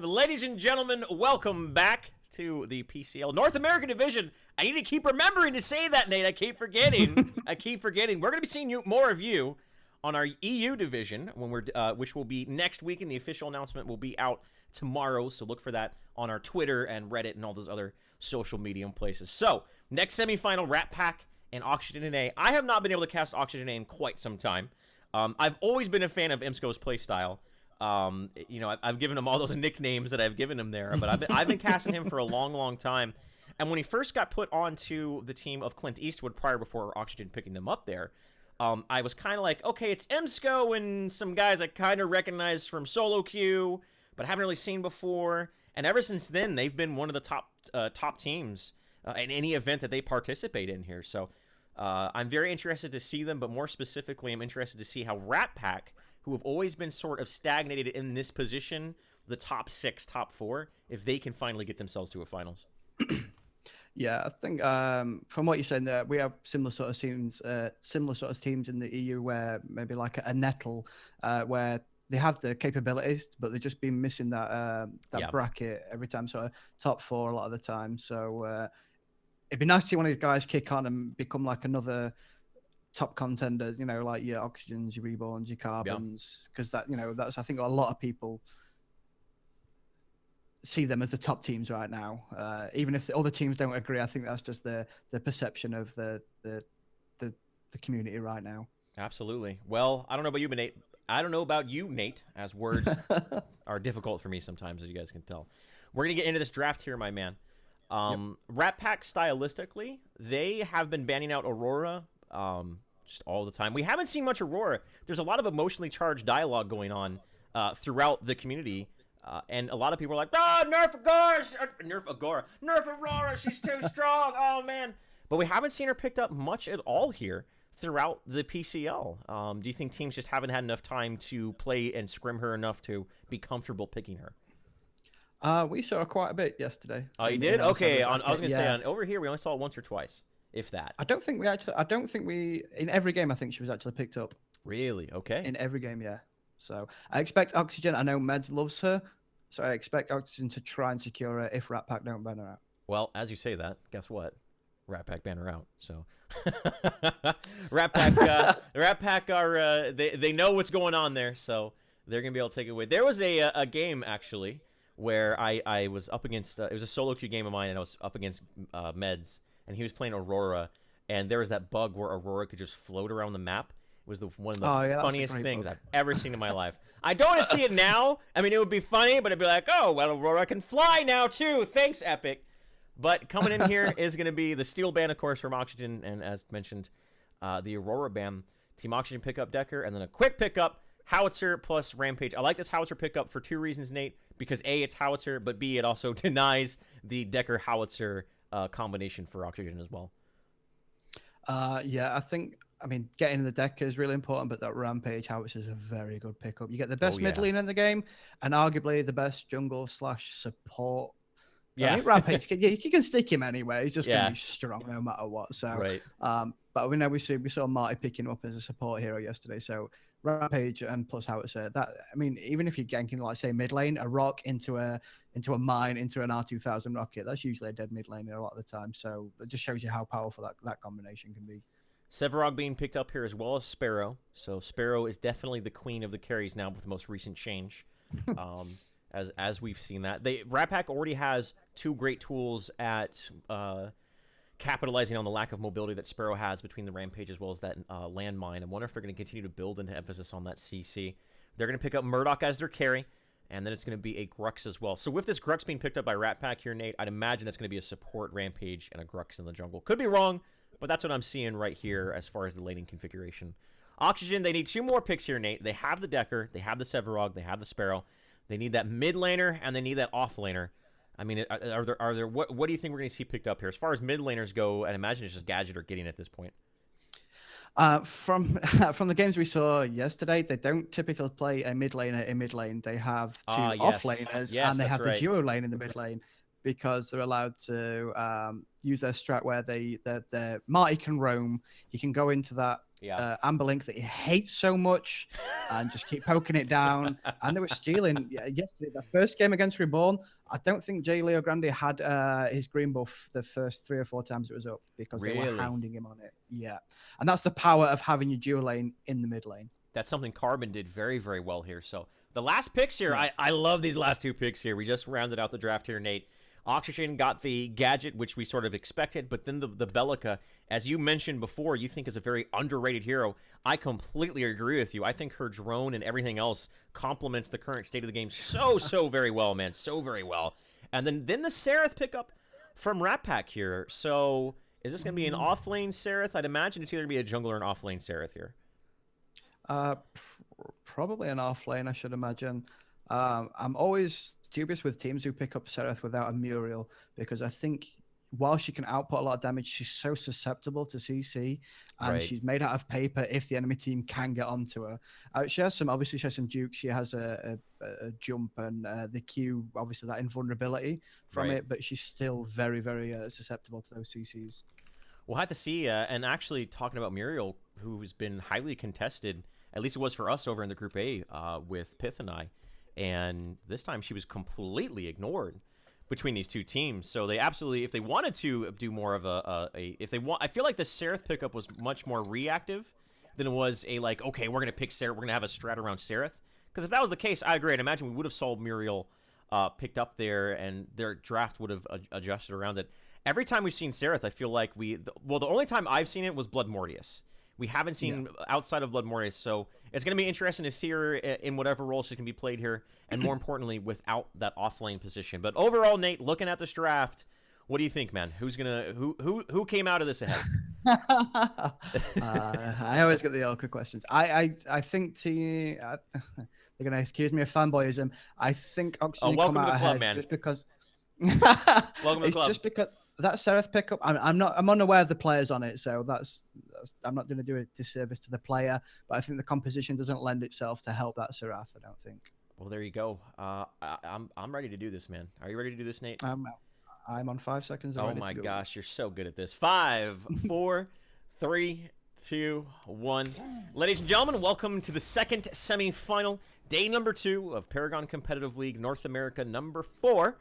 Ladies and gentlemen, welcome back to the PCL North American Division. I need to keep remembering to say that, Nate. I keep forgetting. We're going to be seeing more of you on our EU division, which will be next week, and the official announcement will be out tomorrow. So look for that on our Twitter and Reddit and all those other social media places. So next semifinal, Ratpack and Oxygen A. I have not been able to cast Oxygen A in quite some time. I've always been a fan of Imsko's playstyle. I've given him all those nicknames that I've given him there, but I've been casting him for a long time. And when he first got put onto the team of Clint Eastwood before Oxygen picking them up there, I was kind of like, okay, it's Imsko and some guys I kind of recognize from solo queue, but haven't really seen before. And ever since then, they've been one of the top teams in any event that they participate in here. So I'm very interested to see them, but more specifically, I'm interested to see how Ratpack, who have always been sort of stagnated in this position, the top 6, top 4, if they can finally get themselves to a finals. Yeah, I think from what you're saying there, we have similar sort of teams in the EU where maybe like a Nettle, where they have the capabilities, but they've just been missing that bracket every time, sort of top 4 a lot of the time. So it'd be nice to see one of these guys kick on and become like another top contenders, like your Oxygens, your Reborns, your Carbons, because that's I think a lot of people see them as the top teams right now. Even if the other teams don't agree, I think that's just the perception of the community right now. Absolutely. Well, I don't know about you, Nate, as words are difficult for me sometimes, as you guys can tell. We're going to get into this draft here, my man. Ratpack, stylistically, they have been banning out Aurora just all the time. We haven't seen much Aurora. There's a lot of emotionally charged dialogue going on throughout the community. And a lot of people are like, nerf Aurora, she's too strong, oh man. But we haven't seen her picked up much at all here throughout the PCL. Do you think teams just haven't had enough time to play and scrim her enough to be comfortable picking her? We saw her quite a bit yesterday. Oh, you did? Okay, I was going to say, over here, we only saw it once or twice, if that. I don't think we, in every game, I think she was actually picked up. Really? Okay. In every game, yeah. So I expect Oxygen, I know Meds loves her, so I expect Oxygen to try and secure her if Ratpack don't ban her out. Well, as you say that, guess what? Ratpack ban her out. So Ratpack are they know what's going on there, so they're gonna be able to take it away. There was a game actually where I was up against it was a solo queue game of mine, and I was up against Meds, and he was playing Aurora, and there was that bug where Aurora could just float around the map. It was one of the funniest things I've ever seen in my life. I don't want to see it now. I mean, it would be funny, but it'd be like, oh, well, Aurora can fly now too. Thanks, Epic. But coming in here is going to be the Steel ban, of course, from Oxygen, and as mentioned, the Aurora ban. Team Oxygen pickup Decker, and then a quick pickup, Howitzer plus Rampage. I like this Howitzer pickup for 2 reasons, Nate. Because A, it's Howitzer, but B, it also denies the Decker-Howitzer combination for Oxygen as well. Yeah, I mean, getting in the Decker is really important, but that Rampage Howitzer is a very good pickup. You get the best mid lane in the game, and arguably the best jungle/support. Yeah, I think Rampage, you can stick him anyway. He's just going to be strong no matter what. So, right. But we saw Marty picking him up as a support hero yesterday. So Rampage and plus Howitzer. That, I mean, even if you're ganking, like say mid lane, a rock into a mine, into an R2000 rocket, that's usually a dead mid lane a lot of the time. So that just shows you how powerful that combination can be. Sevarog being picked up here as well as Sparrow. So Sparrow is definitely the queen of the carries now with the most recent change. As we've seen that. Ratpack already has 2 great tools at capitalizing on the lack of mobility that Sparrow has between the Rampage as well as that landmine. I wonder if they're going to continue to build into emphasis on that CC. They're going to pick up Murdoch as their carry, and then it's going to be a Grux as well. So with this Grux being picked up by Ratpack here, Nate, I'd imagine it's going to be a support Rampage and a Grux in the jungle. Could be wrong, but that's what I'm seeing right here as far as the laning configuration. Oxygen, they need 2 more picks here, Nate. They have the Decker, they have the Sevarog, they have the Sparrow. They need that mid laner, and they need that off laner. I mean, are there what do you think we're going to see picked up here? As far as mid laners go, I'd imagine it's just Gadget or Gideon at this point. From the games we saw yesterday, they don't typically play a mid laner in mid lane. They have 2 off laners, and they have the duo lane in the mid lane because they're allowed to use their strat where Marty can roam. He can go into that Amber Link that he hates so much, and just keep poking it down. And they were stealing yesterday. The first game against Reborn, I don't think J. Leo Grande had his green buff the first 3 or 4 times it was up because they were hounding him on it. Yeah. And that's the power of having your dual lane in the mid lane. That's something Carbon did very, very well here. So the last picks here, I love these last 2 picks here. We just rounded out the draft here, Nate. Oxygen got the gadget, which we sort of expected, but then the Bellica, as you mentioned before, you think is a very underrated hero. I completely agree with you. I think her drone and everything else complements the current state of the game so very well, man. So very well. And then the Seraph pickup from Ratpack here. So is this going to be an off-lane Seraph? I'd imagine it's either going to be a jungle or an off-lane Seraph here. Probably an off-lane, I should imagine. I'm always dubious with teams who pick up Seraph without a Muriel, because I think while she can output a lot of damage, she's so susceptible to CC, and she's made out of paper if the enemy team can get onto her. She has some Duke. She has a jump and the Q, obviously that invulnerability from it, but she's still very susceptible to those CCs. We'll have to see. And actually, talking about Muriel, who's been highly contested, at least it was for us over in the Group A with Pith and I. And this time she was completely ignored between these 2 teams. So they absolutely, if they wanted to do more of I feel like the Seraph pickup was much more reactive than it was a like, okay, we're going to pick Seraph, we're going to have a strat around Seraph. Because if that was the case, I agree. I'd imagine we would have saw Muriel picked up there and their draft would have adjusted around it. Every time we've seen Seraph, I feel like the only time I've seen it was Blood Mortius. We haven't seen outside of Blood Mortius, so it's going to be interesting to see her in whatever role she can be played here, and more importantly, without that off-lane position. But overall, Nate, looking at this draft, what do you think, man? Who came out of this ahead? I always get the awkward questions. I think they're going to accuse me of fanboyism. I think Oxygen come out ahead man. Just because. Welcome to the club. Just because that Seraph pickup, I'm unaware of the players on it, so I'm not going to do a disservice to the player, but I think the composition doesn't lend itself to help that Seraph, I don't think. Well, there you go. I'm ready to do this, man. Are you ready to do this, Nate? I'm on 5 seconds. Oh my gosh, you're so good at this. 5, 4, 3, 2, 1. Ladies and gentlemen, welcome to the second semifinal, day number 2 of Paragon Competitive League North America number 4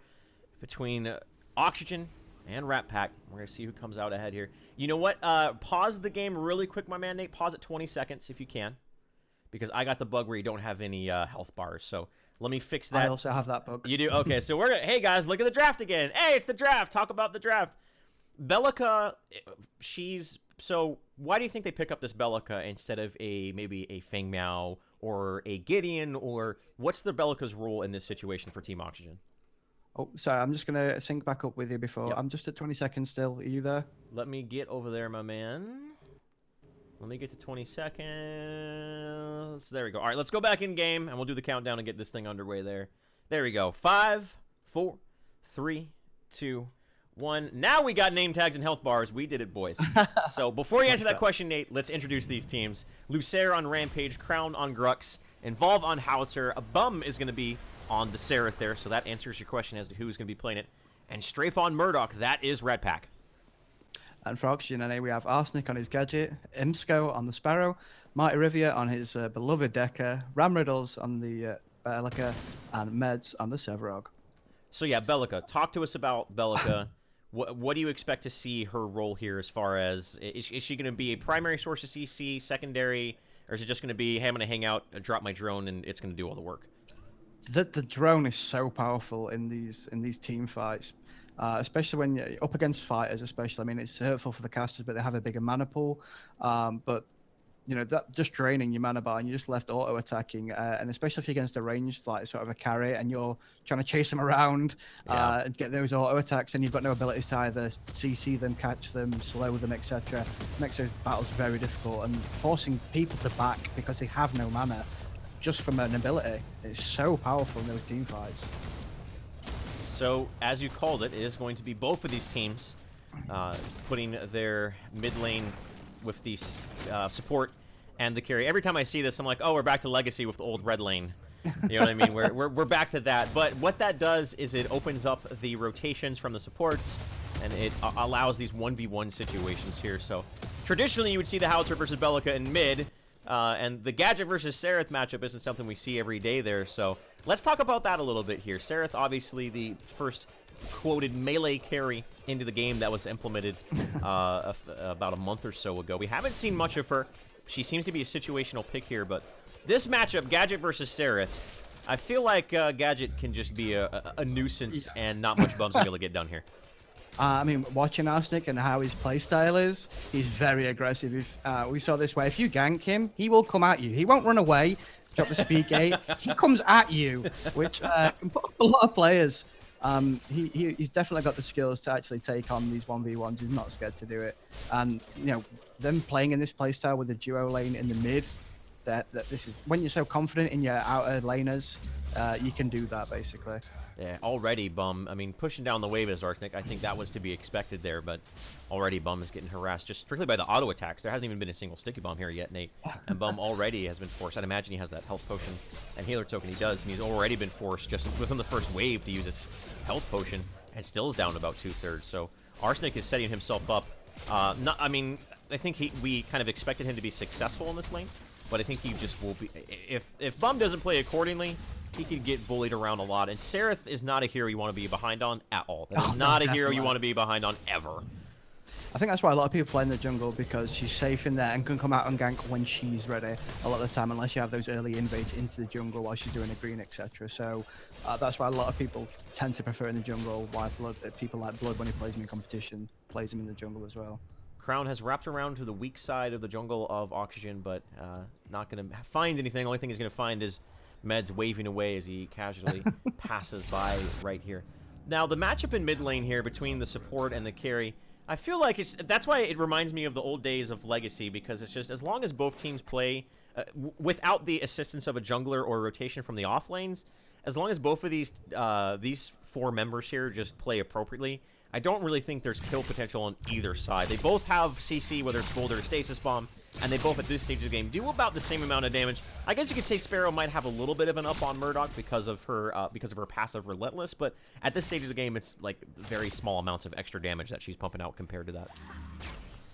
between Oxygen and Ratpack. We're going to see who comes out ahead here. You know what? Pause the game really quick, my man, Nate. Pause it 20 seconds if you can, because I got the bug where you don't have any health bars. So let me fix that. I also have that bug. You do? Okay, so we're going to... Hey, guys, look at the draft again. Hey, it's the draft. Talk about the draft. Bellica, so why do you think they pick up this Bellica instead of maybe a Feng Mao or a Gideon, or what's the Bellica's role in this situation for Team Oxygen? Oh, sorry, I'm just going to sync back up with you before. I'm just at 20 seconds still. Are you there? Let me get over there, my man. Let me get to 20 seconds. There we go. All right, let's go back in game, and we'll do the countdown and get this thing underway there. There we go. 5, 4, 3, 2, 1. Now we got name tags and health bars. We did it, boys. So before you answer that question, Nate, let's introduce these teams. Lucer on Rampage, Crown on Grux, Involve on Howitzer. A Bum is going to be on the Seraph there, so that answers your question as to who's going to be playing it. And Strafe on Murdoch, that is Ratpack. And for Oxygen, we have Arsenic on his gadget, Imsco on the Sparrow, Marty Rivia on his beloved Decker, Ram Riddles on the Bellica, and Meds on the Sevarog. So yeah, Bellica. Talk to us about Bellica. What do you expect to see her role here as far as, is she going to be a primary source of CC, secondary, or is it just going to be, hey, I'm going to hang out, drop my drone, and it's going to do all the work? The drone is so powerful in these team fights, especially when you're up against fighters. Especially, I mean, it's hurtful for the casters, but they have a bigger mana pool. But you know, that just draining your mana bar, and you're just left auto attacking. And especially if you're against a ranged, like sort of a carry, and you're trying to chase them around and get those auto attacks, and you've got no abilities to either CC them, catch them, slow them, etc. Makes those battles very difficult, and forcing people to back because they have no mana. Just from an ability, it's so powerful in those team fights. So, as you called it, it is going to be both of these teams putting their mid lane with the support and the carry. Every time I see this, I'm like, oh, we're back to Legacy with the old red lane. You know what I mean? We're back to that. But what that does is it opens up the rotations from the supports, and it allows these 1v1 situations here. So, traditionally, you would see the Howitzer versus Bellica in mid. And the Gadget versus Sereth matchup isn't something we see every day there, so let's talk about that a little bit here. Sereth, obviously the first quoted melee carry into the game that was implemented about a month or so ago. We haven't seen much of her. She seems to be a situational pick here, but this matchup, Gadget versus Sereth, I feel like Gadget can just be a nuisance and not much Bum's going to be able to get done here. I mean, watching Arsenic and how his playstyle is, he's very aggressive. If we saw this way, if you gank him, he will come at you. He won't run away, drop the speed gate. He comes at you, which can put up a lot of players. He's definitely got the skills to actually take on these 1v1s. He's not scared to do it. And, you know, them playing in this playstyle with the duo lane in the mid, that this is when you're so confident in your outer laners, you can do that basically. Yeah, already Bum. I mean, pushing down the wave as Arsenic, I think that was to be expected there, but already Bum is getting harassed just strictly by the auto attacks. There hasn't even been a single sticky bomb here yet, Nate. And Bum already has been forced. I'd imagine he has that health potion and healer token he does, and he's already been forced just within the first wave to use his health potion, and still is down to about 2/3. So Arsenic is setting himself up. I mean, I think we kind of expected him to be successful in this lane, but I think he just will be. If Bum doesn't play accordingly, he could get bullied around a lot. And Sereth is not a hero you want to be behind on at all. That is not a hero you want to be behind on ever. I think that's why a lot of people play in the jungle, because she's safe in there and can come out and gank when she's ready a lot of the time, unless you have those early invades into the jungle while she's doing a green, etc. So that's why a lot of people tend to prefer in the jungle, why people like Blood, when he plays him in competition, plays him in the jungle as well. Crown has wrapped around to the weak side of the jungle of Oxygen, but not going to find anything. The only thing he's going to find is Meds waving away as he casually passes by right here. Now, the matchup in mid lane here between the support and the carry, I feel like that's why it reminds me of the old days of Legacy, because it's just as long as both teams play without the assistance of a jungler or rotation from the off lanes, as long as both of these four members here just play appropriately, I don't really think there's kill potential on either side. They both have CC, whether it's Boulder or Stasis Bomb, and they both, at this stage of the game, do about the same amount of damage. I guess you could say Sparrow might have a little bit of an up on Murdoch because of her passive Relentless, but at this stage of the game, it's like very small amounts of extra damage that she's pumping out compared to that.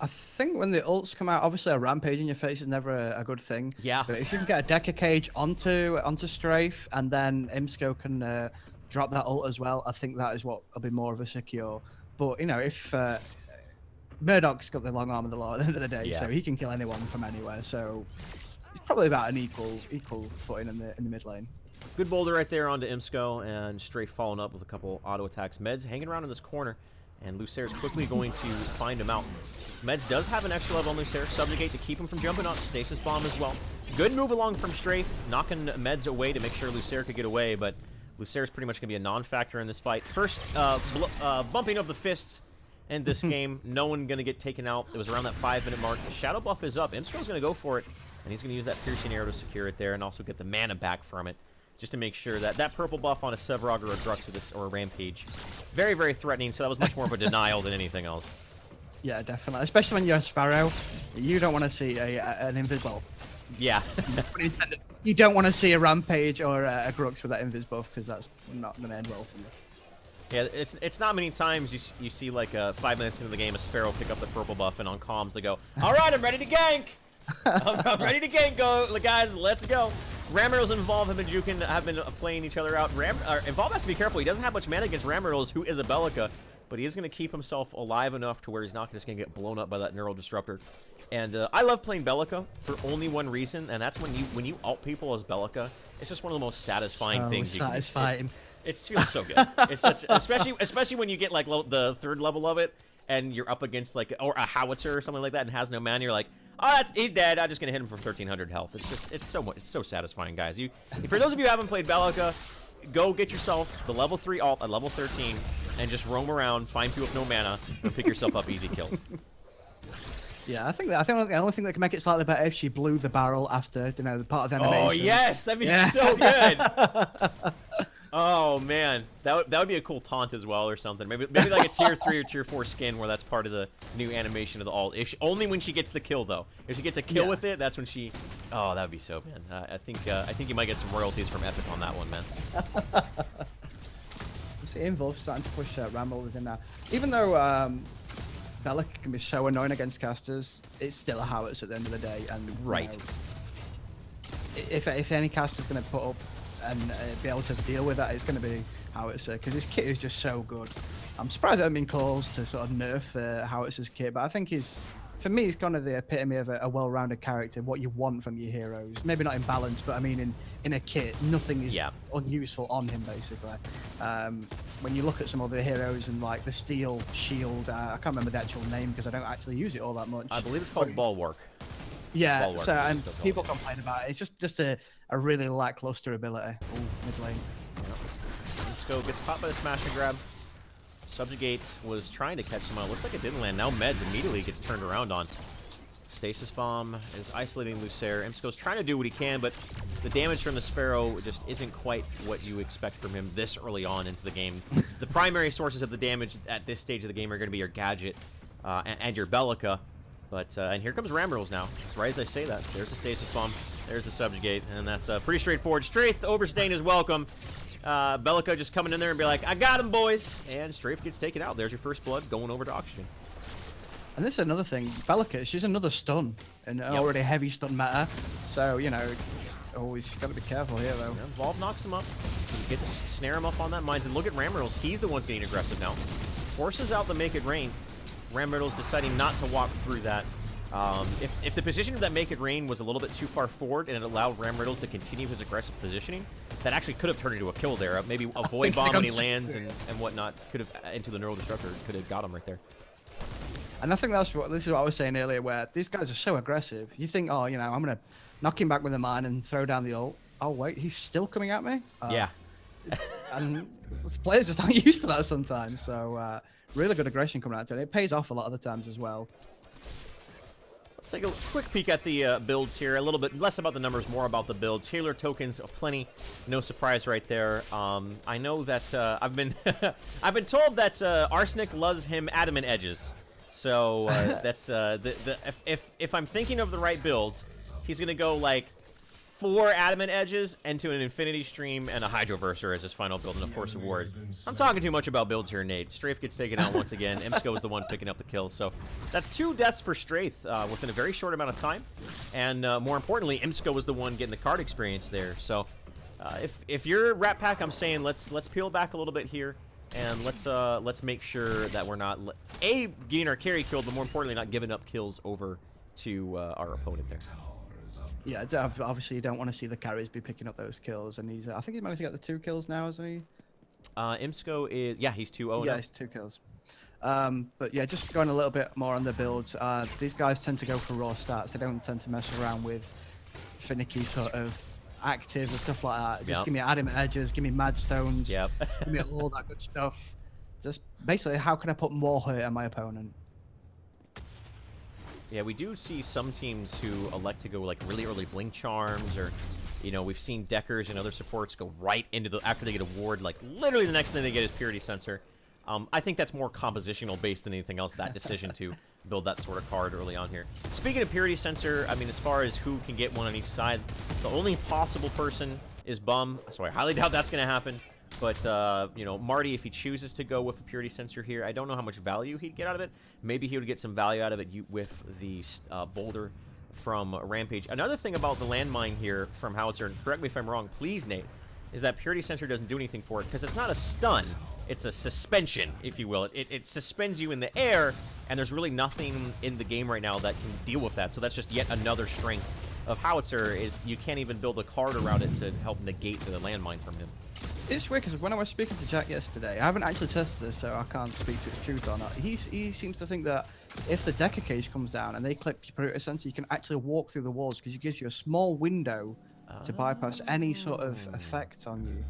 I think when the ults come out, obviously a rampage in your face is never a good thing. Yeah. But if you can get a Deca Cage onto Strafe, and then Imsco can drop that ult as well, I think that is what will be more of a secure. But, you know, if Murdoch's got the long arm of the law at the end of the day, so he can kill anyone from anywhere. So it's probably about an equal footing in the mid lane. Good boulder right there onto Imsco, and Strafe following up with a couple auto attacks. Meds hanging around in this corner, and Lucer's quickly going to find him out. Meds does have an extra level on Lucer, Subjugate to keep him from jumping up, Stasis Bomb as well. Good move along from Strafe, knocking Meds away to make sure Lucer could get away, but Lucer's pretty much going to be a non-factor in this fight. First bumping of the fists in this game. No one going to get taken out. It was around that 5-minute mark. The shadow buff is up. Imsco's going to go for it, and he's going to use that piercing arrow to secure it there and also get the mana back from it, just to make sure that that purple buff on a Sevarog or a Druxidus or a Rampage, very, very threatening, so that was much more of a denial than anything else. Yeah, definitely. Especially when you're a Sparrow, you don't want to see an invisible. Yeah. You don't want to see a Rampage or a Grux with that invis buff, because that's not going to end well for you. Yeah, it's not many times you see like 5 minutes into the game a Sparrow pick up the purple buff, and on comms they go, all right, I'm ready to gank. I'm ready to gank, guys, let's go. Ramriddles and Evolve have been playing each other out. Evolve has to be careful. He doesn't have much mana against Ramriddles, who is a Belica, but he is going to keep himself alive enough to where he's not just going to get blown up by that Neural Disruptor. And I love playing Belica for only one reason, and that's when you ult people as Belica. It's just one of the most satisfying things. Satisfying. It feels so good. It's such, especially when you get like the 3rd level of it, and you're up against like or a howitzer or something like that, and has no mana. You're like, oh, he's dead. I'm just gonna hit him for 1,300 health. It's so satisfying, guys. For those of you who haven't played Belica, go get yourself the level 3 ult at level 13, and just roam around, find people with no mana, and pick yourself up easy kills. Yeah, I think the only thing that can make it slightly better if she blew the barrel after, the part of the animation. Oh yes, that'd be so good. Oh man, that would be a cool taunt as well or something. Maybe like a tier 3 or tier 4 skin where that's part of the new animation of the ult. Only when she gets the kill though. If she gets a kill with it, that's when she. Oh, that would be so good. I think you might get some royalties from Epic on that one, man. See, Involve's starting to push Rambles in there. Even though Belica can be so annoying against casters, it's still a howitzer at the end of the day, and right. if any caster's going to put up and be able to deal with that, it's going to be Howitzer, because his kit is just so good. I'm surprised there haven't been calls to sort of nerf Howitzer's kit, but I think for me, he's kind of the epitome of a well-rounded character, what you want from your heroes. Maybe not in balance, but I mean in a kit, nothing is unuseful on him, basically. When you look at some other heroes and like the Steel Shield, I can't remember the actual name because I don't actually use it all that much. I believe it's called Bulwark. Yeah, Bulwark, so and people complain about it. It's just a really lackluster ability. Ooh, mid lane. Imsco gets caught by the smash and grab. Subjugate was trying to catch someone. Looks like it didn't land. Now Meds immediately gets turned around on. Stasis Bomb is isolating Lucer. Imsco's trying to do what he can, but the damage from the Sparrow just isn't quite what you expect from him this early on into the game. The primary sources of the damage at this stage of the game are going to be your Gadget and your Bellica. But, and here comes Ramrils now. As right as I say that. There's the Stasis Bomb. There's the Subjugate. And that's pretty straightforward. Strafe overstaying is welcome. Bellica just coming in there and be like, I got him, boys. And Strafe gets taken out. There's your first blood going over to Oxygen. And this is another thing. Bellica, she's another stun. And already heavy stun meta. So, you know, always got to be careful here, though. Yeah, Volv knocks him up. You get to snare him up on that mines. And look at Ramrils. He's the one getting aggressive now. Forces out the Make It Rain. Ramriddle's deciding not to walk through that. If the position of that Make It Rain was a little bit too far forward and it allowed Ramriddles to continue his aggressive positioning, that actually could have turned into a kill there. Maybe a Void Bomb when he lands and whatnot could have, into the Neural Destructor, could have got him right there. And I think this is what I was saying earlier, where these guys are so aggressive. You think, oh, you know, I'm going to knock him back with a mine and throw down the ult. Oh, wait, he's still coming at me? Yeah. And players just aren't used to that sometimes. So, really good aggression coming out to it. It pays off a lot of the times as well. Let's take a quick peek at the builds here. A little bit less about the numbers, more about the builds. Healer tokens, plenty. No surprise right there. I know that I've been I've been told that Arsenic loves him adamant edges. So that's if I'm thinking of the right build, he's gonna go like 4 adamant edges into an infinity stream and a hydroverser as his final build, and of course a ward. I'm talking too much about builds here, Nate. Strafe gets taken out once again. Imsco is the one picking up the kill, so that's 2 deaths for Strafe within a very short amount of time, and more importantly, Imsco was the one getting the card experience there. So if you're Ratpack, I'm saying let's peel back a little bit here, and let's make sure that we're not getting our carry killed, but more importantly, not giving up kills over to our opponent there. Yeah, obviously you don't want to see the carries be picking up those kills, and I think he's managed to get the 2 kills now, hasn't he? Imsco is, yeah, he's 2-0 Yeah, now. he's 2 kills. But yeah, just going a little bit more on the builds. These guys tend to go for raw stats. They don't tend to mess around with finicky sort of active and stuff like that. Just give me adamant edges, give me mad stones, give me all that good stuff. Just basically, how can I put more hurt on my opponent? Yeah, we do see some teams who elect to go like really early blink charms, or, you know, we've seen Deckers and other supports go right into the, after they get a ward, like literally the next thing they get is Purity Sensor. I think that's more compositional based than anything else, that decision to build that sort of card early on here. Speaking of Purity Sensor, I mean, as far as who can get one on each side, the only possible person is Bum, so I highly doubt that's going to happen. But, you know, Marty, if he chooses to go with a Purity Sensor here, I don't know how much value he'd get out of it. Maybe he would get some value out of it with the Boulder from Rampage. Another thing about the landmine here from Howitzer, and correct me if I'm wrong, please, Nate, is that Purity Sensor doesn't do anything for it, because it's not a stun. It's a suspension, if you will. It suspends you in the air, and there's really nothing in the game right now that can deal with that. So that's just yet another strength of Howitzer, is you can't even build a card around it to help negate the landmine from him. It's weird because when I was speaking to Jack yesterday, I haven't actually tested this, so I can't speak to the truth or not. He seems to think that if the Decker cage comes down and they clip your Purity Sensor, you can actually walk through the walls because it gives you a small window to bypass any sort of effect on you.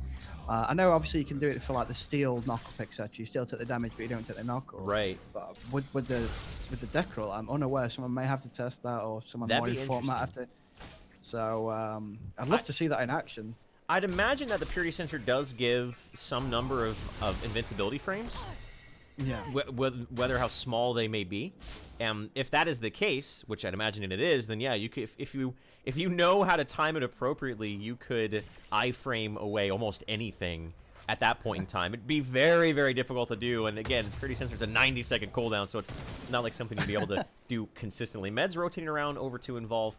I know obviously you can do it for like the steel knock-up, etc. You still take the damage, but you don't take the knock-up. Right. But with the deck roll, I'm unaware. Someone may have to test that, or someone more informed might have to. So I'd love to see that in action. I'd imagine that the Purity Sensor does give some number of invincibility frames. Yeah. Whether how small they may be. If that is the case, which I'd imagine it is, then yeah, you could, if you know how to time it appropriately, you could iframe away almost anything at that point in time. It'd be very, very difficult to do, and again, Purity Sensor's a 90-second cooldown, so it's not like something you'd be able to do consistently. Meds rotating around over to involve.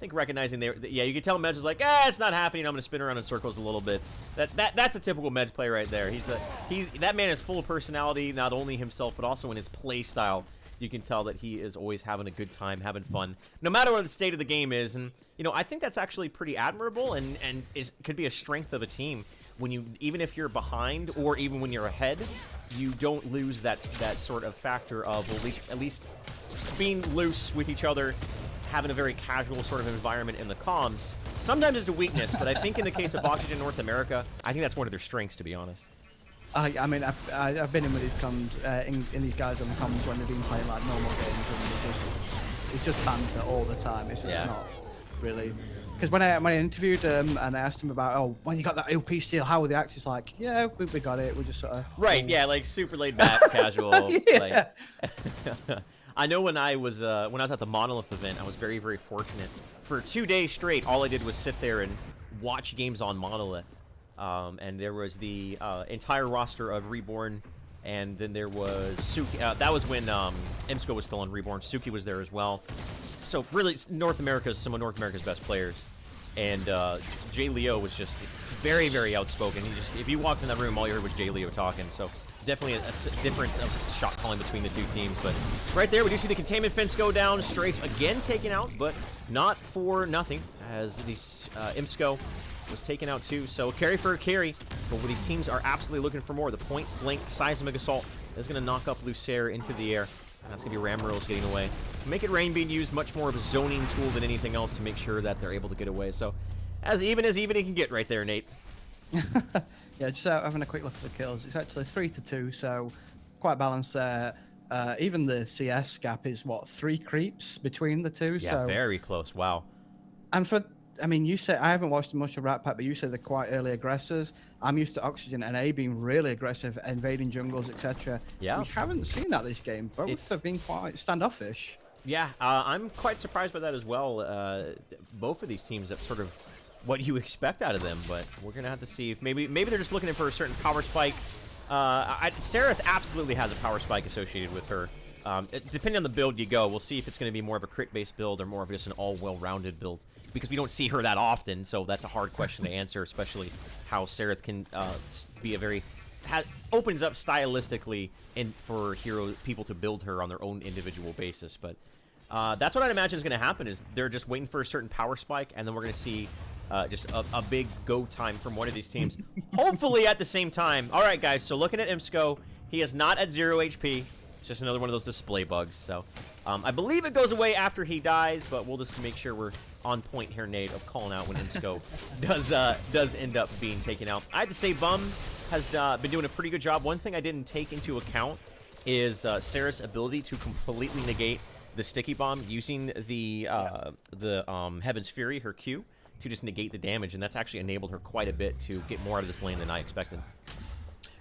think recognizing yeah, you can tell Meds was like, it's not happening. I'm gonna spin around in circles a little bit. That's a typical Meds play right there. That man is full of personality, not only himself but also in his play style. You can tell that he is always having a good time, having fun, no matter what the state of the game is. And I think that's actually pretty admirable, and could be a strength of a team when even if you're behind or even when you're ahead, you don't lose that sort of factor of at least being loose with each other, having a very casual sort of environment in the comms. Sometimes it's a weakness, but I think in the case of Oxygen North America, I think that's one of their strengths, to be honest. I mean, I've been in with these comms, in these guys on the comms when they've been playing like normal games, and it's just banter all the time. It's just not really. Because when I interviewed them and I asked them about, when you got that OP steal, how were the actors? Like, yeah, we got it. We just sort of yeah, like super laid back, casual. Yeah. Like, I know when I was at the Monolith event, I was very, very fortunate. For 2 days straight, all I did was sit there and watch games on Monolith. And there was the entire roster of Reborn, and then there was Suki. That was when Imsco was still on Reborn. Suki was there as well. So really, some of North America's best players. And Jay Leo was just very, very outspoken. If you walked in that room, all you heard was Jay Leo talking. So definitely a difference of shot calling between the two teams. But right there, we do see the containment fence go down. Strafe again taken out, but not for nothing, as the Imsco was taken out too. So carry for a carry, but these teams are absolutely looking for more. The point blank seismic assault is going to knock up Lucer into the air, and that's going to be Ramrils getting away. Make It Rain being used much more of a zoning tool than anything else to make sure that they're able to get away. So as even it can get right there, Nate. Yeah, just having a quick look at the kills. It's actually 3-2, so quite balanced there. Even the CS gap is, 3 creeps between the two? Yeah, so very close. Wow. And you say, I haven't watched much of Ratpack, but you say they're quite early aggressors. I'm used to Oxygen and A being really aggressive, invading jungles, etc. Yeah. We haven't seen that this game. Both have been quite standoffish. Yeah, I'm quite surprised by that as well. Both of these teams, that's sort of what you expect out of them, but we're going to have to see if maybe they're just looking for a certain power spike. Seraph absolutely has a power spike associated with her. Depending on the build you go, we'll see if it's going to be more of a crit-based build or more of just an all-well-rounded build, because we don't see her that often, so that's a hard question to answer, especially how Seraph can be opens up stylistically for people to build her on their own individual basis. But that's what I'd imagine is going to happen, is they're just waiting for a certain power spike, and then we're going to see just a big go time from one of these teams, hopefully at the same time. All right, guys, so looking at Imsco, he is not at 0 HP. It's just another one of those display bugs. So I believe it goes away after he dies, but we'll just make sure we're on point here, Nate, of calling out when Imsco does end up being taken out. I have to say, Bum has been doing a pretty good job. One thing I didn't take into account is Sarah's ability to completely negate the sticky bomb using the Heaven's Fury, her Q, to just negate the damage, and that's actually enabled her quite a bit to get more out of this lane than I expected.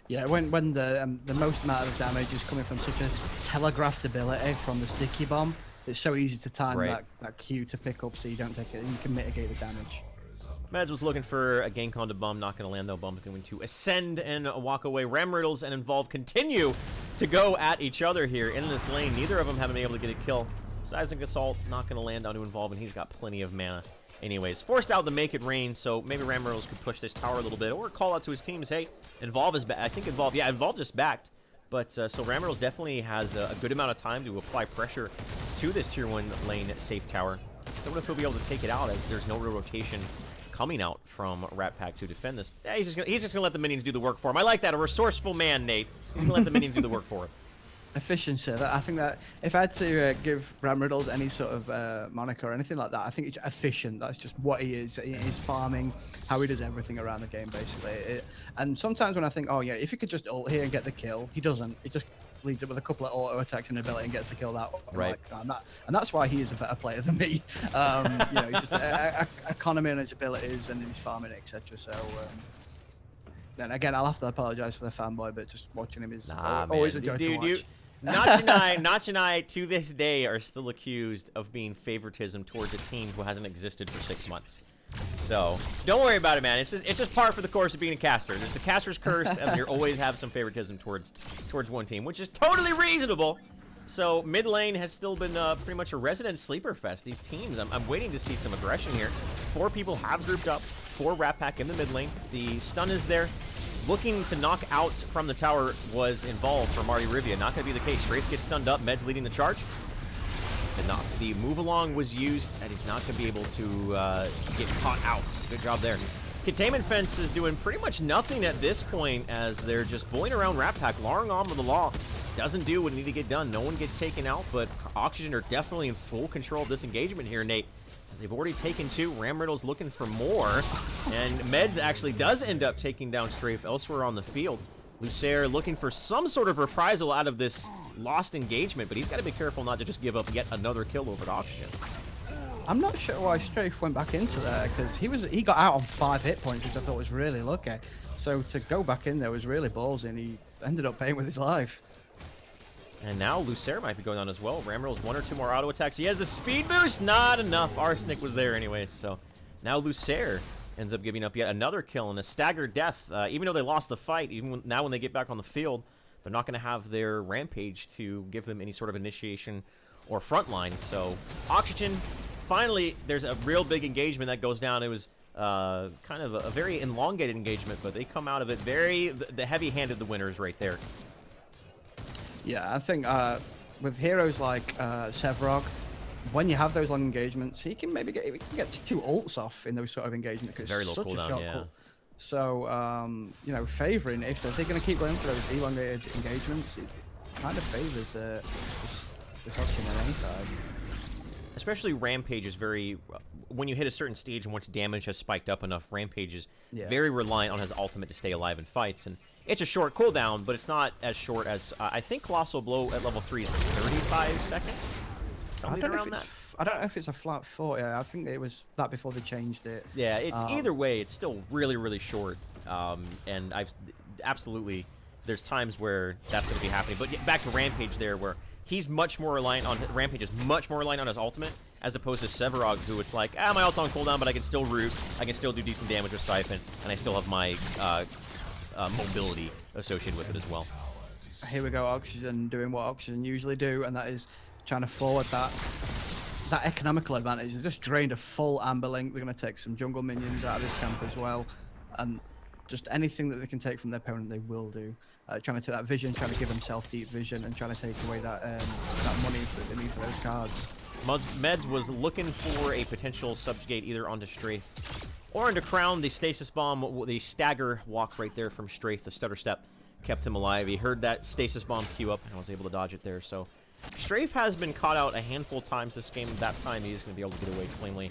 Yeah, when the most amount of damage is coming from such a telegraphed ability from the sticky bomb, it's so easy to time that Q to pick up so you don't take it and you can mitigate the damage. Meds was looking for a gank onto Bum, not going to land though. Bum going to ascend and walk away. Ram Riddles and Involve continue to go at each other here in this lane. Neither of them haven't been able to get a kill. Seismic Assault not going to land onto Involve, and he's got plenty of mana. Anyways, forced out to Make It Rain, so maybe Ram Riddles could push this tower a little bit, or call out to his teams, hey, Involve is back. I think Involve just backed. But so Ram Riddles definitely has a good amount of time to apply pressure to this tier 1 lane safe tower. Don't know if he'll be able to take it out, as there's no real rotation coming out from Ratpack to defend this. Yeah, he's just gonna let the minions do the work for him. I like that, a resourceful man, Nate. He's gonna let the minions do the work for him. Efficiency. I think that if I had to give Ram Riddles any sort of moniker or anything like that, I think it's efficient. That's just what he is. He's farming, how he does everything around the game, basically. And sometimes when I think, oh yeah, if he could just ult here and get the kill, he doesn't. He just leads it with a couple of auto attacks and ability and gets the kill that way. Right. Like, I'm not, and that's why he is a better player than me. He's just economy on his abilities and his farming, etc. So. Then again, I'll have to apologize for the fanboy, but just watching him is always a joy to watch. Notch and I, to this day, are still accused of being favoritism towards a team who hasn't existed for 6 months. So don't worry about it, man. It's just par for the course of being a caster. There's the caster's curse, and you always have some favoritism towards one team, which is totally reasonable. So mid lane has still been pretty much a resident sleeper fest. These teams, I'm waiting to see some aggression here. 4 people have grouped up for Ratpack in the mid lane. The stun is there. Looking to knock out from the tower was involved for Marty Rivia. Not going to be the case. Strafe gets stunned up. Meds leading the charge. The move along was used, and he's not going to be able to get caught out. Good job there. Containment Fence is doing pretty much nothing at this point as they're just bullying around Ratpack. Laring on with the law doesn't do what need to get done. No one gets taken out, but Oxygen are definitely in full control of this engagement here, Nate. As they've already taken 2, Ram Riddle's looking for more, and Meds actually does end up taking down Strafe elsewhere on the field. Lucer looking for some sort of reprisal out of this lost engagement, but he's got to be careful not to just give up yet another kill over to Oxygen. I'm not sure why Strafe went back into there, because he got out on 5 hit points, which I thought was really lucky. So to go back in there was really ballsy, and he ended up paying with his life. And now Lucer might be going on as well. Ram Riddle's 1 or 2 more auto attacks. He has the speed boost. Not enough. Arsenic was there anyway. So now Lucer ends up giving up yet another kill and a staggered death. Even though they lost the fight, now when they get back on the field, they're not going to have their Rampage to give them any sort of initiation or frontline. So Oxygen, finally, there's a real big engagement that goes down. It was kind of a very elongated engagement, but they come out of it the heavy-handed the winners right there. Yeah, I think with heroes like Sevrog, when you have those long engagements, he can maybe get 2 ults off in those sort of engagements because very it's low such cooldown, a short yeah. cool. So, you know, favoring, if they're going to keep going for those elongated engagements, it kind of favors this option on any side. Especially Rampage is very, when you hit a certain stage and once damage has spiked up enough, Rampage is very reliant on his ultimate to stay alive in fights. And it's a short cooldown, but it's not as short as, I think Colossal Blow at level 3 is 35 seconds? Something around that. I don't know if it's a flat 40. I think it was that before they changed it. Yeah, it's either way, it's still really, really short. And absolutely, there's times where that's going to be happening. But back to Rampage there, where he's much more reliant on, Rampage is much more reliant on his ultimate, as opposed to Sevrog, who it's like, my ult's on cooldown, but I can still root, I can still do decent damage with Siphon, and I still have my mobility associated with it as well. Here we go, Oxygen doing what Oxygen usually do, and that is trying to forward that economical advantage. They just drained a full Amber Link. They're going to take some jungle minions out of this camp as well, and just anything that they can take from their opponent, they will do. Trying to take that vision, trying to give themselves deep vision, and trying to take away that money that they need for those cards. Meds was looking for a potential subjugate either onto Strafe or onto Crown. The stasis bomb, the stagger walk right there from Strafe, the stutter step, kept him alive. He heard that stasis bomb queue up and was able to dodge it there. So Strafe has been caught out a handful of times this game. That time he's going to be able to get away cleanly.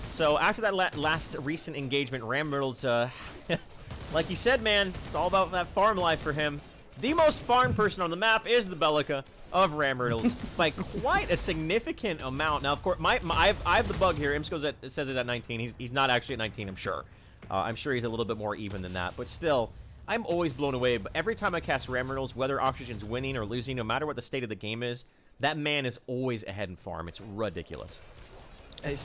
So after that last recent engagement, Ram Riddle's, like you said, man, it's all about that farm life for him. The most farm person on the map is the Bellica of Ram Riddles by quite a significant amount. Now, of course, I have the bug here. Imsco says it's at 19. He's not actually at 19, I'm sure. I'm sure he's a little bit more even than that. But still, I'm always blown away. But every time I cast Ram Riddles, whether Oxygen's winning or losing, no matter what the state of the game is, that man is always ahead in farm. It's ridiculous. And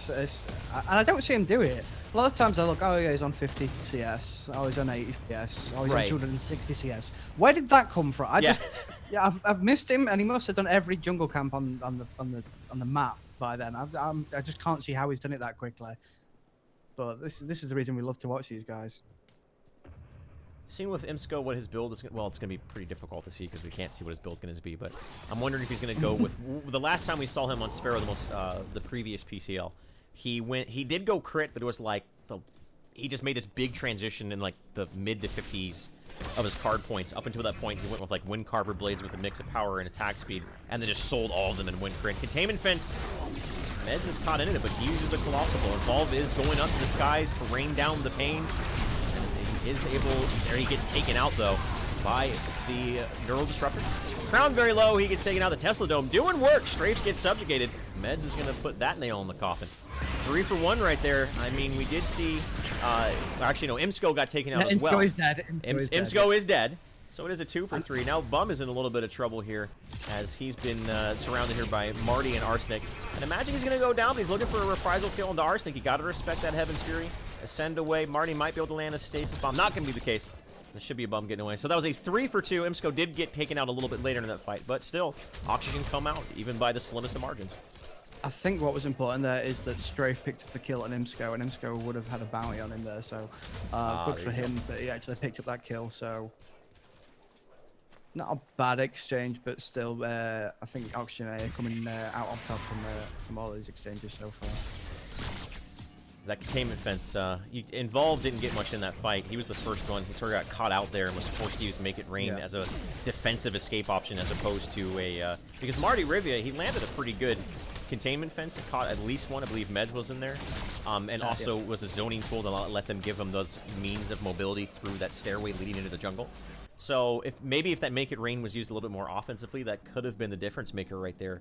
I don't see him do it. A lot of times I look, oh yeah, he's on 50 CS, oh he's on 80 CS, oh he's on 260 CS. Where did that come from? I've missed him, and he must have done every jungle camp on the map by then. I just can't see how he's done it that quickly. But this is the reason we love to watch these guys. Seeing with Imsco what his build is, well, it's going to be pretty difficult to see because we can't see what his build's going to be. But I'm wondering if he's going to go with the last time we saw him on Sparrow, the previous PCL. He did go crit, but it was like he just made this big transition in like the mid to 50s of his card points. Up until that point, he went with like Wind Carver blades with a mix of power and attack speed, and then just sold all of them and went crit. Containment Fence. Meds is caught in it, but he uses a Colossal Blow. Evolve is going up to the skies to rain down the pain. Is able, there he gets taken out though by the Neural Disruptor. Crown very low, he gets taken out. The Tesla Dome doing work. Strafes gets subjugated. Meds is going to put that nail in the coffin. 3 for 1 right there. I mean, we did see, actually no, Imsco got taken out as well. Imsco is dead. Imsco is dead. So it is a 2 for 3. Now Bum is in a little bit of trouble here as he's been surrounded here by Marty and Arsenic. And imagine he's going to go down, but he's looking for a reprisal kill into Arsenic. You got to respect that Heaven's Fury. Ascend away. Marty might be able to land a stasis bomb. Not going to be the case. There should be a bum getting away. So that was a 3 for 2. Imsco did get taken out a little bit later in that fight, but still, Oxygen come out, even by the slimmest of margins. I think what was important there is that Strafe picked up the kill on Imsco, and Imsco would have had a bounty on him there, so good for him that he actually picked up that kill, so not a bad exchange, but still, I think Oxygen are coming out on top from all these exchanges so far. That containment fence, Involved didn't get much in that fight. He was the first one. He sort of got caught out there and was forced to use Make It Rain as a defensive escape option as opposed to a... because Marty Rivia, he landed a pretty good containment fence and caught at least one. I believe Meds was in there. And also was a zoning tool to let them give him those means of mobility through that stairway leading into the jungle. So maybe if that Make It Rain was used a little bit more offensively, that could have been the difference maker right there.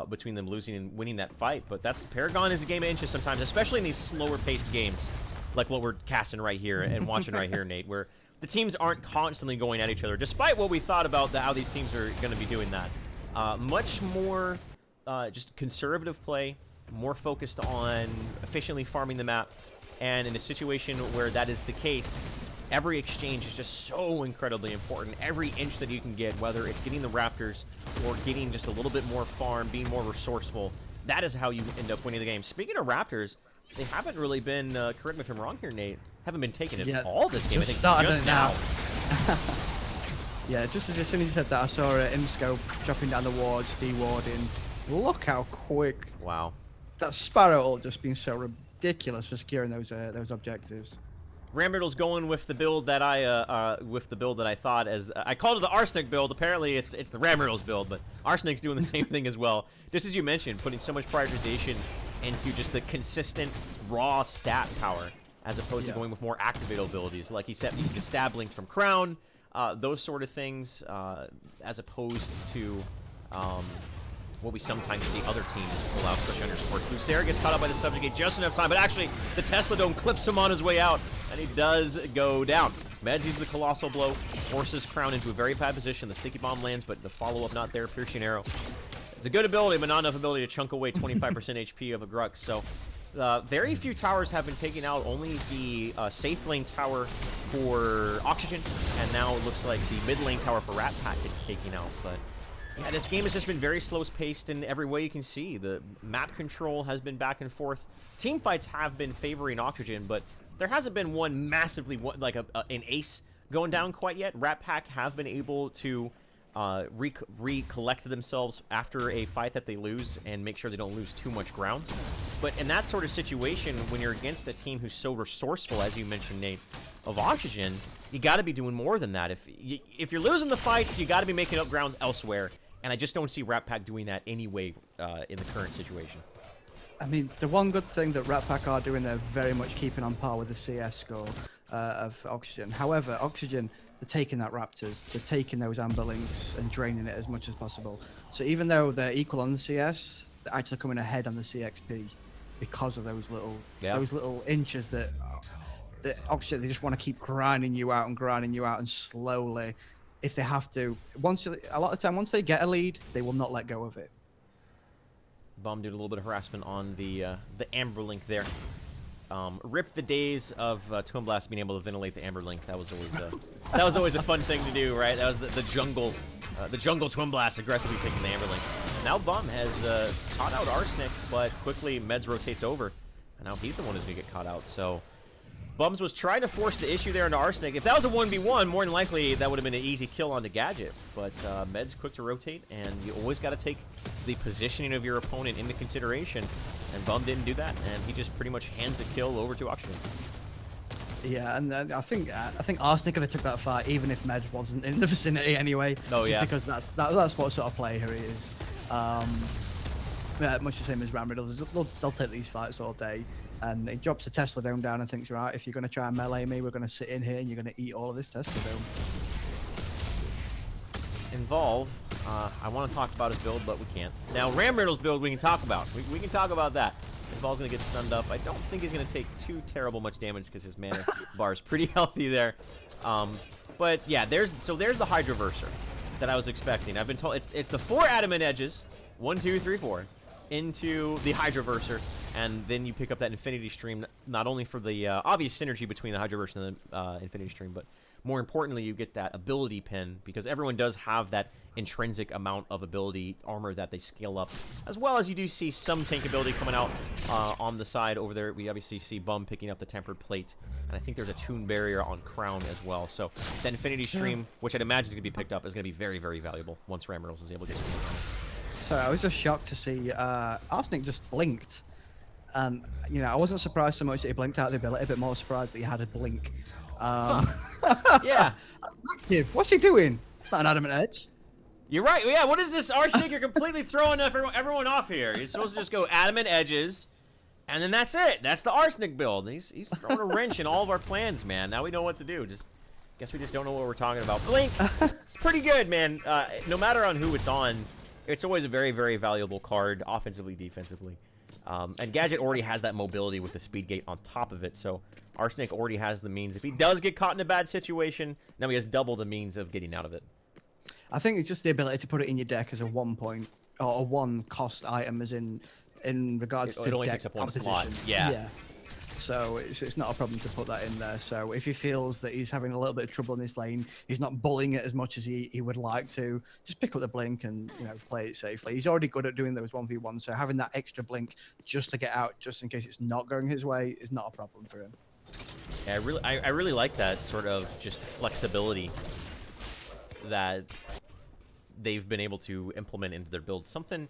Between them losing and winning that fight, but that's Paragon is a game of inches sometimes, especially in these slower-paced games, like what we're casting right here and watching right here, Nate, where the teams aren't constantly going at each other, despite what we thought about how these teams are going to be doing that. Much more just conservative play, more focused on efficiently farming the map, and in a situation where that is the case, every exchange is just so incredibly important. Every inch that you can get, whether it's getting the Raptors or getting just a little bit more farm, being more resourceful, that is how you end up winning the game. Speaking of Raptors, they haven't really been, correct me if I'm wrong here, Nate, haven't been taking it all this game. I think just now. Yeah, just as soon as you said that, I saw Imsco dropping down the wards, de-warding. Look how quick. Wow. That Sparrow ult just been so ridiculous for securing those objectives. Ramriddle's going with the build that I thought as I called it the Arsenic build. Apparently, it's the Ramriddle's build, but Arsenic's doing the same thing as well. Just as you mentioned, putting so much prioritization into just the consistent raw stat power, as opposed to going with more activated abilities, like he said, he's a stab link from Crown, those sort of things, as opposed to what we sometimes see other teams pull out, especially under sports. Lucera gets caught up by the subjugate just enough time, but actually the Tesla Dome clips him on his way out, and he does go down. Meds uses the Colossal Blow, forces Crown into a very bad position. The Sticky Bomb lands, but the follow-up not there, Piercing Arrow. It's a good ability, but not enough ability to chunk away 25% HP of a Grux. So very few towers have been taken out, only the safe lane tower for Oxygen, and now it looks like the mid lane tower for Ratpack is taken out, but yeah, this game has just been very slow-paced in every way you can see. The map control has been back and forth. Team fights have been favoring Oxygen, but there hasn't been one massively, like an ace going down quite yet. Ratpack have been able to recollect themselves after a fight that they lose and make sure they don't lose too much ground. But in that sort of situation, when you're against a team who's so resourceful, as you mentioned, Nate, of Oxygen, you got to be doing more than that. If you're losing the fights, you got to be making up grounds elsewhere. And I just don't see Ratpack doing that anyway in the current situation. I mean, the one good thing that Ratpack are doing, they're very much keeping on par with the CS score of Oxygen. However, Oxygen, they're taking that Raptors, they're taking those Amber Links and draining it as much as possible. So even though they're equal on the CS, they're actually coming ahead on the CXP because of those little inches that Oxygen, they just want to keep grinding you out and slowly, if they have to. A lot of the time, once they get a lead, they will not let go of it. Bum did a little bit of harassment on the Amber Link there. Rip the days of Twin Blast being able to ventilate the Amber Link. That was always a fun thing to do, right? That was the jungle Twin Blast aggressively taking the Amber Link. And now Bum has caught out Arsenic, but quickly Meds rotates over, and now he's the one who's gonna get caught out. So Bums was trying to force the issue there into Arsenic. If that was a 1v1, more than likely that would have been an easy kill on the Gadget. But Med's quick to rotate, and you always got to take the positioning of your opponent into consideration. And Bum didn't do that, and he just pretty much hands a kill over to Oxygen. Yeah, and I think Arsenic could have took that far even if Med wasn't in the vicinity anyway. Oh yeah, because that's what sort of player he is. Much the same as Ramriddle. They'll take these fights all day. And he drops a Tesla Dome down and thinks, right, if you're going to try and melee me, we're going to sit in here and you're going to eat all of this Tesla Dome. Involve, I want to talk about his build, but we can't. Now, Ramriddle's build we can talk about. We can talk about that. Involve's going to get stunned up. I don't think he's going to take too terrible much damage because his mana bar is pretty healthy there. But yeah, there's the Hydroverser that I was expecting. I've been told it's the 4 adamant edges, 1, 2, 3, 4, into the Hydroverser, and then you pick up that Infinity Stream, not only for the obvious synergy between the Hydroverse and the Infinity Stream, but more importantly, you get that ability pin, because everyone does have that intrinsic amount of ability armor that they scale up, as well as you do see some tank ability coming out on the side over there. We obviously see Bum picking up the tempered plate, and I think there's a Toon Barrier on Crown as well. So the Infinity Stream, which I'd imagine is going to be picked up, is going to be very, very valuable once Rammerls is able to get it. So I was just shocked to see Arsenic just blinked. And, you know, I wasn't surprised so much that he blinked out the ability, but more surprised that he had a blink. Yeah. That's active. What's he doing? It's not an adamant edge. You're right. Yeah, what is this Arsenic? You're completely throwing everyone off here. You're supposed to just go adamant edges, and then that's it. That's the Arsenic build. He's throwing a wrench in all of our plans, man. Now we know what to do. Guess we just don't know what we're talking about. Blink. It's pretty good, man. No matter on who it's on, it's always a very, very valuable card, offensively, defensively. And Gadget already has that mobility with the speed gate on top of it, so Arsenic already has the means. If he does get caught in a bad situation, now he has double the means of getting out of it. I think it's just the ability to put it in your deck as a 1 point or a 1 cost item, as in regards to it only deck takes up 1 composition. slot. Yeah. So it's not a problem to put that in there. So if he feels that he's having a little bit of trouble in this lane, he's not bullying it as much as he would like to, just pick up the blink and, you know, play it safely. He's already good at doing those 1v1s, so having that extra blink just to get out, just in case it's not going his way, is not a problem for him. Yeah, I really like that sort of just flexibility that they've been able to implement into their builds. Something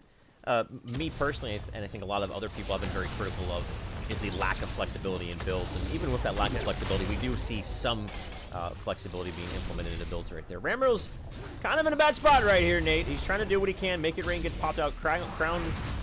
me personally, and I think a lot of other people have been very critical of, is the lack of flexibility in builds. And even with that lack of flexibility, we do see some flexibility being implemented into builds right there. Ramro's kind of in a bad spot right here, Nate. He's trying to do what he can. Make It Rain gets popped out. Crown, I'm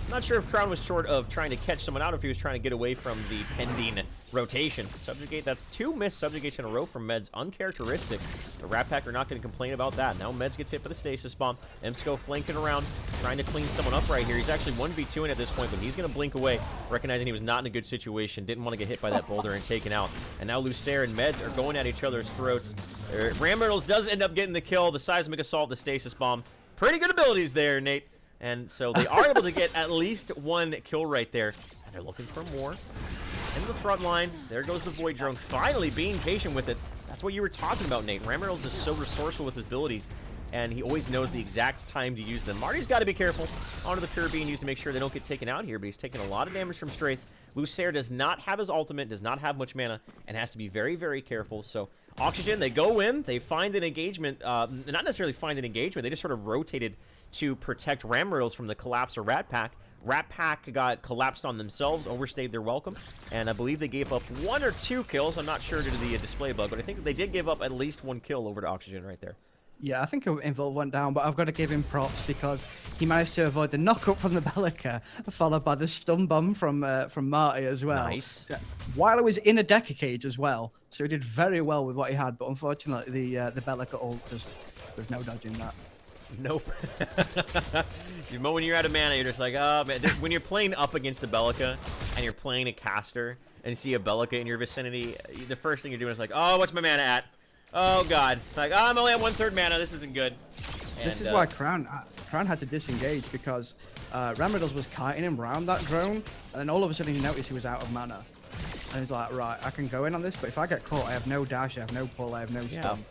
not sure if Crown was short of trying to catch someone out, or if he was trying to get away from the pending rotation. Subjugate, that's 2 missed subjugates in a row from Meds. Uncharacteristic. The Ratpack are not going to complain about that. Now Meds gets hit for the stasis bomb. Emsco flanking around, trying to clean someone up right here. He's actually 1v2ing at this point, but he's going to blink away, recognizing he was not in a good situation. Didn't want to get hit by that boulder and taken out. And now Lucer and Meds are going at each other's throats. Rammerls does end up getting the kill. The seismic assault, the stasis bomb. Pretty good abilities there, Nate. And so they are able to get at least 1 kill right there. And they're looking for more. Into the front line. There goes the Void Drone. Finally being patient with it. That's what you were talking about, Nate. Rammerls is so resourceful with his abilities, and he always knows the exact time to use them. Marty's got to be careful. Onto the Pure Being used to make sure they don't get taken out here, but he's taking a lot of damage from Strafe. Lucer does not have his ultimate, does not have much mana, and has to be very, very careful. So Oxygen, they go in, they find an engagement. Not necessarily find an engagement, they just sort of rotated to protect Rammerls from the collapse of Ratpack. Ratpack got collapsed on themselves, overstayed their welcome, and I believe they gave up 1 or 2 kills. I'm not sure due to the display bug, but I think that they did give up at least 1 kill over to Oxygen right there. Yeah, I think Involve went down, but I've got to give him props because he managed to avoid the knock-up from the Bellica, followed by the stun bomb from Marty as well. Nice. While it was in a Deca cage as well, so he did very well with what he had, but unfortunately the Bellica ult just, there's no dodging that. Nope. When you're out of mana, you're just like, oh, man. When you're playing up against the Bellica and you're playing a caster and you see a Bellica in your vicinity, the first thing you're doing is like, oh, what's my mana at? Oh, God. Like, oh, I'm only at 1/3 mana. This isn't good. And, this is why Crown had to disengage, because Rammerls was kiting him around that drone, and then all of a sudden he noticed he was out of mana. And he's like, right, I can go in on this, but if I get caught, I have no dash, I have no pull, I have no stun.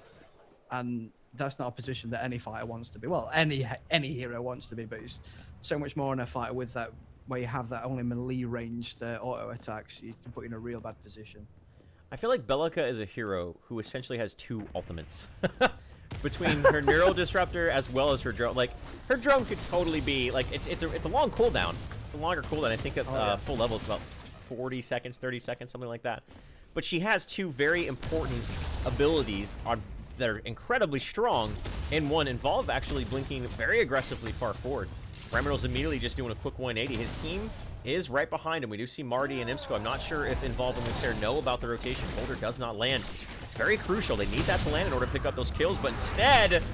And that's not a position that any fighter wants to be. Well, any hero wants to be, but it's so much more in a fighter with that, where you have that only melee ranged auto attacks. You can put you in a real bad position. I feel like Bellica is a hero who essentially has 2 ultimates. Between her Neural Disruptor as well as her drone. Like, her drone could totally be, like, it's a long cooldown. It's a longer cooldown. I think at full level it's about 40 seconds, 30 seconds, something like that. But she has 2 very important abilities that are incredibly strong, and one Involve actually blinking very aggressively far forward. Rammerls immediately just doing a quick 180. His team is right behind him. We do see Marty and Imsco. I'm not sure if Involve and Lucer know about the rotation. Boulder does not land. It's very crucial. They need that to land in order to pick up those kills, but instead,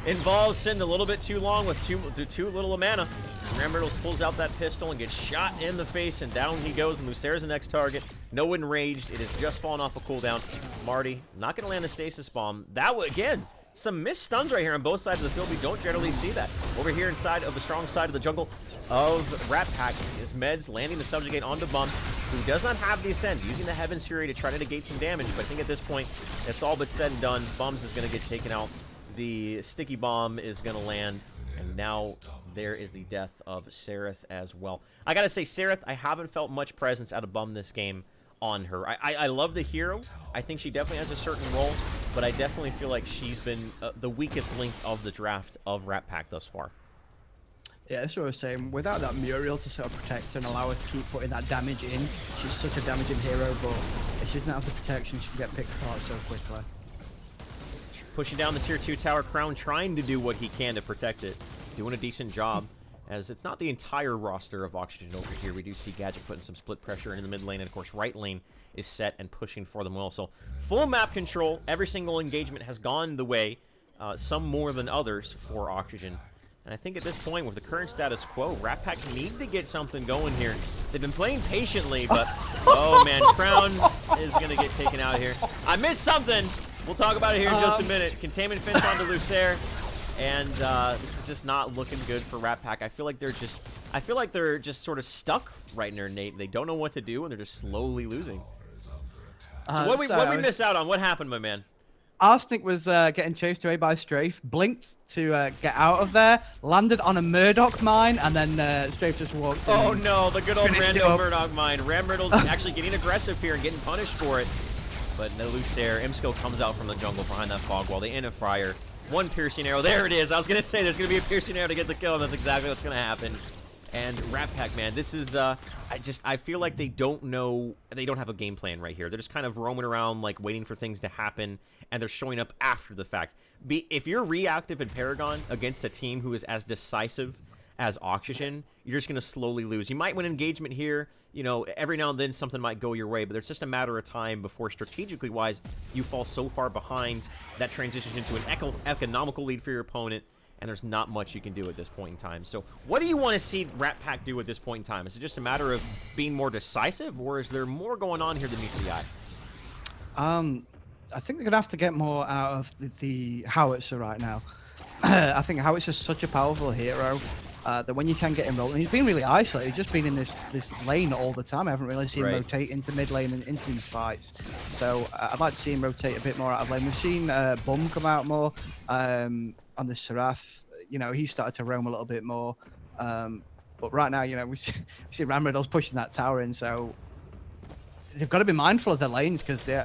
Involve sitting a little bit too long with too little of mana. Rammerls pulls out that pistol and gets shot in the face, and down he goes, and Lucer's the next target. No enraged. It has just fallen off a cooldown. Marty not going to land a stasis bomb. That was, again, some missed stuns right here on both sides of the field. We don't generally see that. Over here inside of the strong side of the jungle of Ratpack is Meds landing the subjugate onto Bum. who does not have the Ascend, using the Heaven's Fury to try to negate some damage, but I think at this point, it's all but said and done. Bums is going to get taken out. The Sticky Bomb is going to land, and now there is the death of Sereth as well. I got to say, Sereth, I haven't felt much presence out of Bum this game on her. I love the hero. I think she definitely has a certain role, but I definitely feel like she's been the weakest link of the draft of Ratpack thus far. Yeah, that's what I was saying. Without that Muriel to sort of protect her and allow her to keep putting that damage in, she's such a damaging hero, but if she doesn't have the protection, she can get picked apart so quickly. Pushing down the tier 2 tower, Crown trying to do what he can to protect it. Doing a decent job, as it's not the entire roster of Oxygen over here. We do see Gadget putting some split pressure in the mid lane, and of course right lane is set and pushing for them well. So full map control. Every single engagement has gone the way, some more than others for Oxygen. And I think at this point, with the current status quo, Ratpack need to get something going here. They've been playing patiently, but oh man, Crown is going to get taken out here. I missed something. We'll talk about it here in just a minute. Containment Finch onto Lucer, and this is just not looking good for Ratpack. I feel like they're just sort of stuck right near Nate. They don't know what to do, and they're just slowly losing. So what we miss out on? What happened, my man? Arsenic was getting chased away by Strafe, blinked to get out of there, landed on a Murdoch mine, and then Strafe just walked in. Oh no, the good old rando Murdoch mine. Ramriddle's actually getting aggressive here and getting punished for it. But no Lucer. Imsco comes out from the jungle behind that fog wall. They end a fire. One piercing arrow. There it is. I was going to say there's going to be a piercing arrow to get the kill, and that's exactly what's going to happen. And Ratpack, man, this is, I feel like they don't know, they don't have a game plan right here. They're just kind of roaming around, like, waiting for things to happen, and they're showing up after the fact. If you're reactive in Paragon against a team who is as decisive as Oxygen, you're just going to slowly lose. You might win engagement here, you know, every now and then something might go your way, but it's just a matter of time before, strategically wise, you fall so far behind that transitions into an economical lead for your opponent, and there's not much you can do at this point in time. So what do you want to see Ratpack do at this point in time? Is it just a matter of being more decisive, or is there more going on here than meets the eye? I think they're going to have to get more out of the Howitzer right now. I think Howitzer's such a powerful hero that when you can get him rolling, he's been really isolated. He's just been in this lane all the time. I haven't really seen him rotate into mid lane and into these fights. So I'd like to see him rotate a bit more out of lane. We've seen Bum come out more on the Serath. You know, he started to roam a little bit more. But right now, you know, we see Ramriddle's pushing that tower in, so they've got to be mindful of their lanes, because they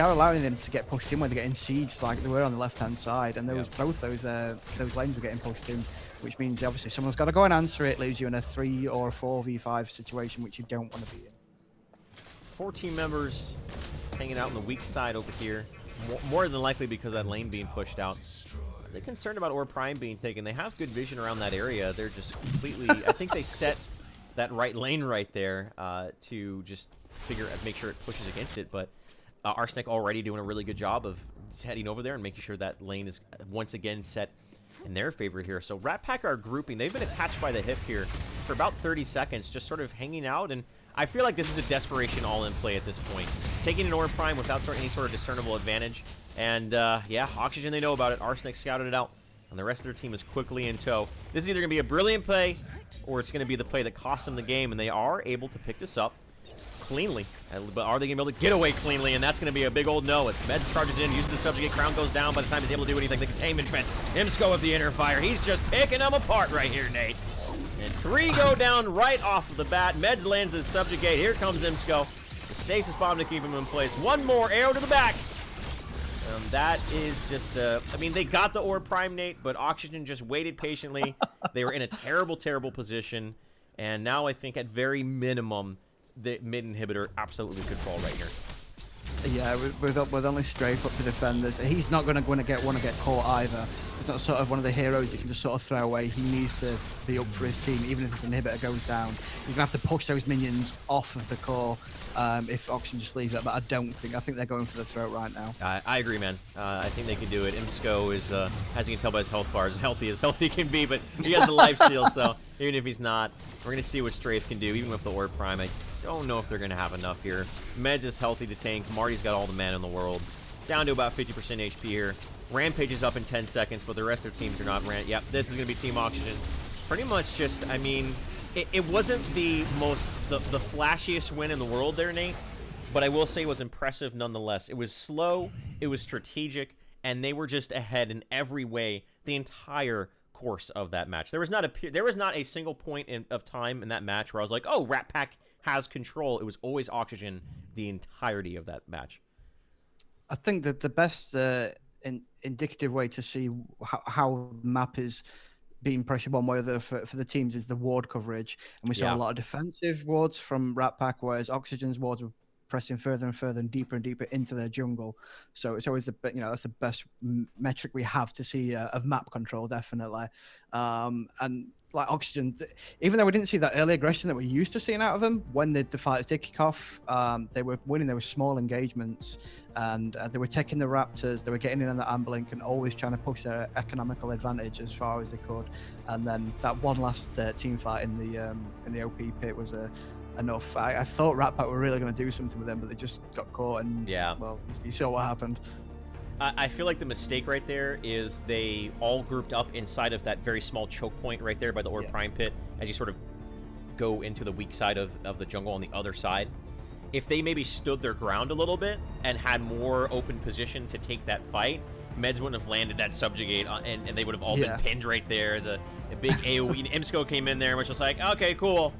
are allowing them to get pushed in when they get in siege, like they were on the left-hand side, and both those lanes were getting pushed in, which means obviously someone's got to go and answer it. Leaves you in a 3 or 4v5 situation, which you don't want to be in. 4 team members hanging out on the weak side over here, more than likely because that lane being pushed out. They're concerned about Orb Prime being taken. They have good vision around that area. They're just completely... I think they set that right lane right there to just make sure it pushes against it. But Arsenic already doing a really good job of heading over there and making sure that lane is once again set in their favor here. So Ratpack are grouping. They've been attached by the hip here for about 30 seconds, just sort of hanging out. And I feel like this is a desperation all-in play at this point. Taking an Orb Prime without any sort of discernible advantage. And, yeah, Oxygen, they know about it. Arsenic scouted it out, and the rest of their team is quickly in tow. This is either going to be a brilliant play, or it's going to be the play that costs them the game, and they are able to pick this up cleanly. But are they going to be able to get away cleanly? And that's going to be a big old no. As Meds charges in, uses the subjugate, Crown goes down. By the time he's able to do anything, the containment fence. Imsco with the inner fire. He's just picking them apart right here, Nate. And 3 go down right off of the bat. Meds lands his subjugate. Here comes Imsco. The stasis bomb to keep him in place. One more arrow to the back. That is just, I mean, they got the Orb Prime, Nate, but Oxygen just waited patiently. They were in a terrible, terrible position. And now I think at very minimum, the mid inhibitor absolutely could fall right here. Yeah, with only Strafe up to defend this, he's not going to want to get caught either. He's not sort of one of the heroes you can just sort of throw away. He needs to be up for his team, even if his inhibitor goes down. He's going to have to push those minions off of the core if Oxygen just leaves it, but I think they're going for the throat right now. I agree, man. I think they can do it. Imsco is, as you can tell by his health bar, as healthy he can be, but he has the lifesteal, so even if he's not, we're going to see what Strafe can do, even with the Orb Prime. I don't know if they're going to have enough here. Meds is healthy to tank. Marty's got all the mana in the world. Down to about 50% HP here. Rampage is up in 10 seconds, but the rest of their teams are not Yep, this is going to be Team Oxygen. Pretty much just, I mean, It wasn't the the flashiest win in the world there, Nate, but I will say it was impressive nonetheless. It was slow, it was strategic, and they were just ahead in every way the entire course of that match. There was not a single point of time in that match where I was like, oh, Ratpack has control. It was always Oxygen the entirety of that match. I think that the best indicative way to see how map is being pressured one way or the other for the teams is the ward coverage. And we saw a lot of defensive wards from Ratpack, whereas Oxygen's wards were pressing further and further and deeper into their jungle. So it's always that's the best metric we have to see of map control, definitely. And like Oxygen, even though we didn't see that early aggression that we're used to seeing out of them, when the fights did kick off, they were winning. There were small engagements, and they were taking the Raptors. They were getting in on the Amblink and always trying to push their economical advantage as far as they could. And then that one last team fight in the OP pit was enough. I thought Ratpack were really going to do something with them, but they just got caught. And well, you saw what happened. I feel like the mistake right there is they all grouped up inside of that very small choke point right there by the Ore Prime pit as you sort of go into the weak side of the jungle on the other side. If they maybe stood their ground a little bit and had more open position to take that fight, Meds wouldn't have landed that subjugate and they would have all been pinned right there. The big AoE Imsco came in there and was just like, okay, cool.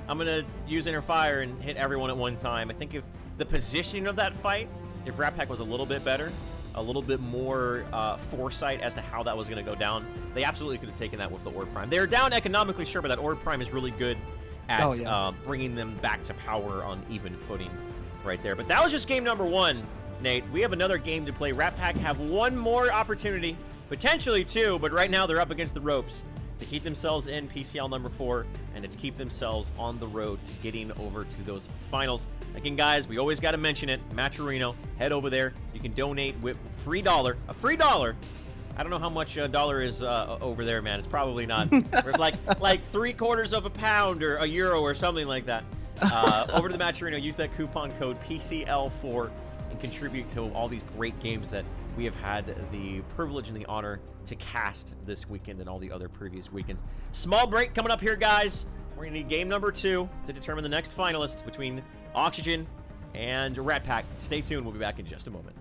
I'm going to use Inner Fire and hit everyone at one time. I think if the positioning of that fight, if Ratpack was a little bit better, a little bit more foresight as to how that was going to go down, they absolutely could have taken that with the Orb Prime. They're down economically, sure, but that Orb Prime is really good at bringing them back to power on even footing right there. But that was just game number one, Nate. We have another game to play. Ratpack have one more opportunity, potentially two, but right now they're up against the ropes to keep themselves in PCL number 4 and to keep themselves on the road to getting over to those finals. Again, guys, we always got to mention it. Matcherino, head over there. You can donate with a free dollar. I don't know how much a dollar is over there, man. It's probably not. like 3/4 of a pound or a euro or something like that. Over to the Matcherino. Use that coupon code PCL4 and contribute to all these great games that we have had the privilege and the honor to cast this weekend and all the other previous weekends. Small break coming up here, guys. We're going to need game number 2 to determine the next finalist between Oxygen and Ratpack. Stay tuned. We'll be back in just a moment.